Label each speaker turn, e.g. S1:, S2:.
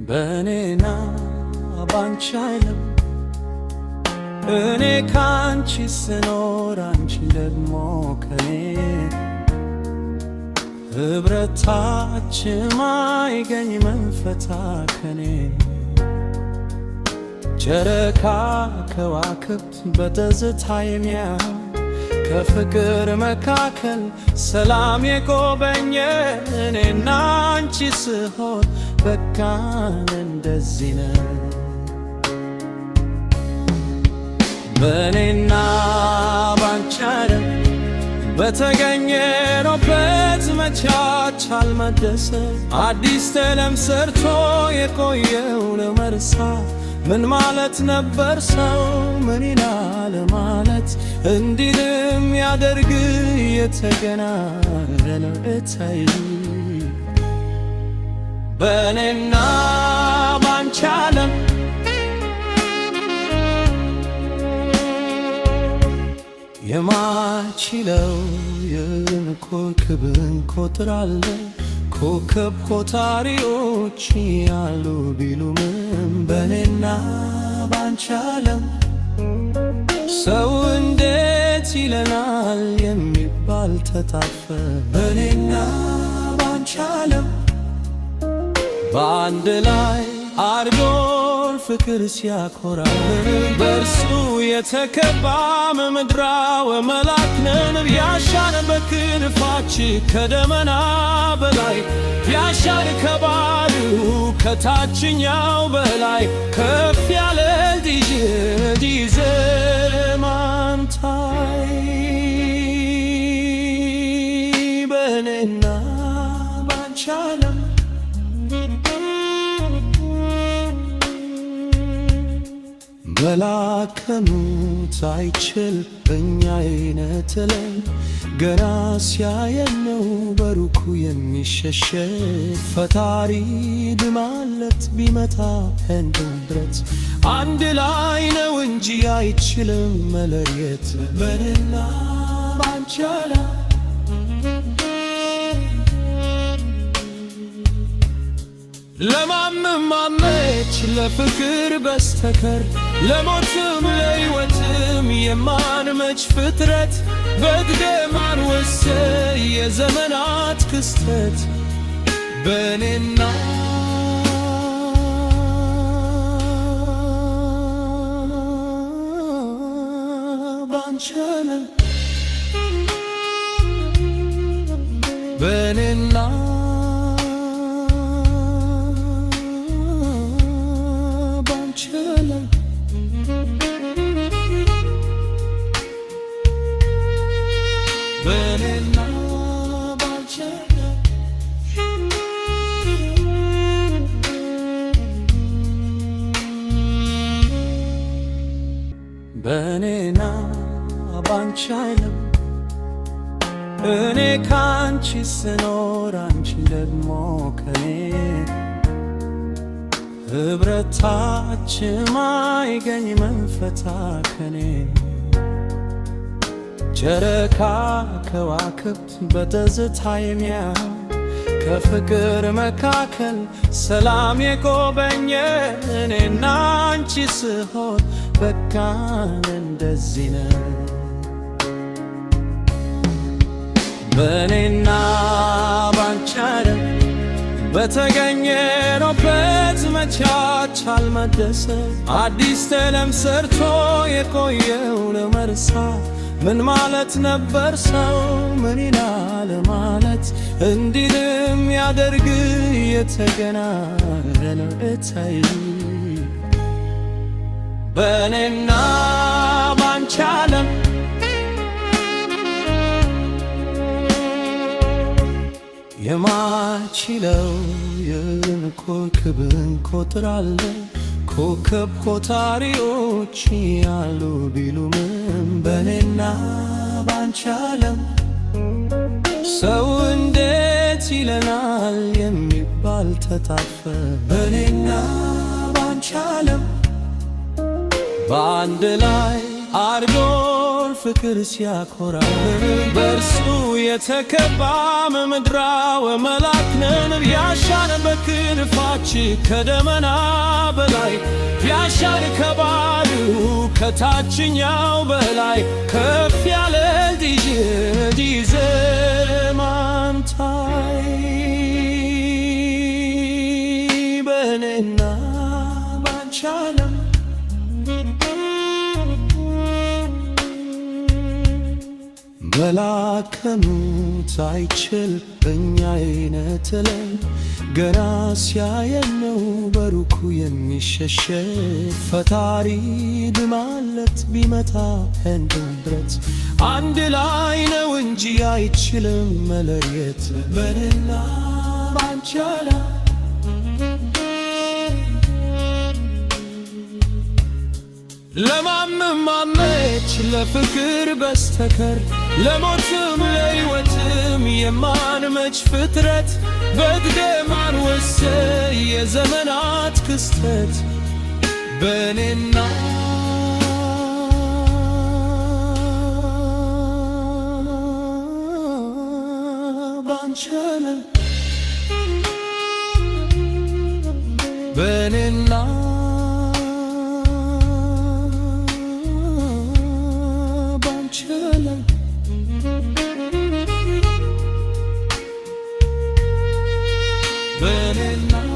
S1: በኔና ባንቺ አይለም እኔ ካንቺ ስኖር አንቺ ደግሞ ከኔ ህብረታችን ማይገኝ መንፈታ ከኔ ጨረቃ ከዋክብት በትዝታ የሚያይ ከፍቅር መካከል ሰላም የጎበኘ እኔና አንቺ ስሆን በቃን እንደዚህ ነው። በእኔና ባንቺ አይደል በተገኘንበት መቻቻል መደሰት አዲስ ተለም ሰርቶ የቆየው ለመርሳት ምን ማለት ነበር ሰው ምን ይላል ማለት እንዲልም ያደርግ የተገናኘን እታይ በእኔና ባንቺ ዓለም የማችለው የኮከብን ቁጥር አለ ኮከብ ቆጣሪዎች ያሉ ቢሉምም በእኔና ባንቺ ዓለም ሰው እንዴት ይለናል የሚባል ተጣፈ በእኔና ባንቺ ዓለም በአንድ ላይ አርጎን ፍቅር ሲያኮራል በእርሱ የተከባም ምድራዊ መላክ ነን ያሻን በክንፋች ከደመና በላይ ያሻን ከባሉ ከታችኛው በላይ ከፍ ያለ ዲዘማንታይ በእኔና ባንቺ ዓለም መላከኑት አይችል በእኛ አይነት ላይ ገና ሲያየን ነው በሩቁ የሚሸሸግ ፈጣሪ ድማለት ቢመታ ብረት አንድ ላይ ነው እንጂ አይችልም መለየት በእኔና ባንቺ ዓለም ለማመች ለፍቅር በስተከር ለሞትም ለሕይወትም የማንመች ፍጥረት በግደማን ወሰ የዘመናት ክስተት በእኔና ባንቺ ዓለም በእኔና በእኔና ባንቺ በእኔና ባንቺ አይለም እኔ ካንቺ ስኖር አንቺ ደግሞ ከኔ ህብረታችን ማይገኝ መንፈታ ከኔ ጨረቃ ከዋክብት በትዝታ የሚያይ ከፍቅር መካከል ሰላም የጎበኘ እኔና አንቺ ስሆን በቃን እንደዚህ ነው። በእኔና ባንቺ አይደል በተገኘንበት መቻቻል መደሰት አዲስ ተለም ሰርቶ የቆየው ለመርሳት ምን ማለት ነበር ሰው ምን ይላል ማለት እንዲልም ያደርግ የተገናኘን እታይ በእኔና ባንቺ ዓለም የማችለው የኮከብን ቁጥር አለ ኮከብ ቆጣሪዎች ያሉ ቢሉምም በእኔና ባንቺ ዓለም ሰው እንዴት ይለናል የሚባል ተጣፈ በእኔና ባንቺ ዓለም በአንድ ላይ አርጎን ፍቅር ሲያኮራ በእርሱ የተከባ ምድራዊ መላክ ነን ቢያሻን በክንፋች ከደመና በላይ ቢያሻን ከባህሩ ከታችኛው በላይ ከፍ ያለ ዲዘማንታይ በእኔና ባንቺ ዓለም መላከኑት አይችል እኛ አይነትለን ገና ሲያየን ነው በሩቁ የሚሸሸግ ፈጣሪ ድማለት ቢመታ እንድን ብረት አንድ ላይ ነው እንጂ አይችልም መለየት በእኔና ባንቺ ዓለም ለማመች ለፍቅር በስተከር ለሞትም ለሕይወትም የማንመች ፍጥረት በግደማን ወሰ የዘመናት ክስተት በእኔና ባንቺ ዓለም በእኔና በእኔና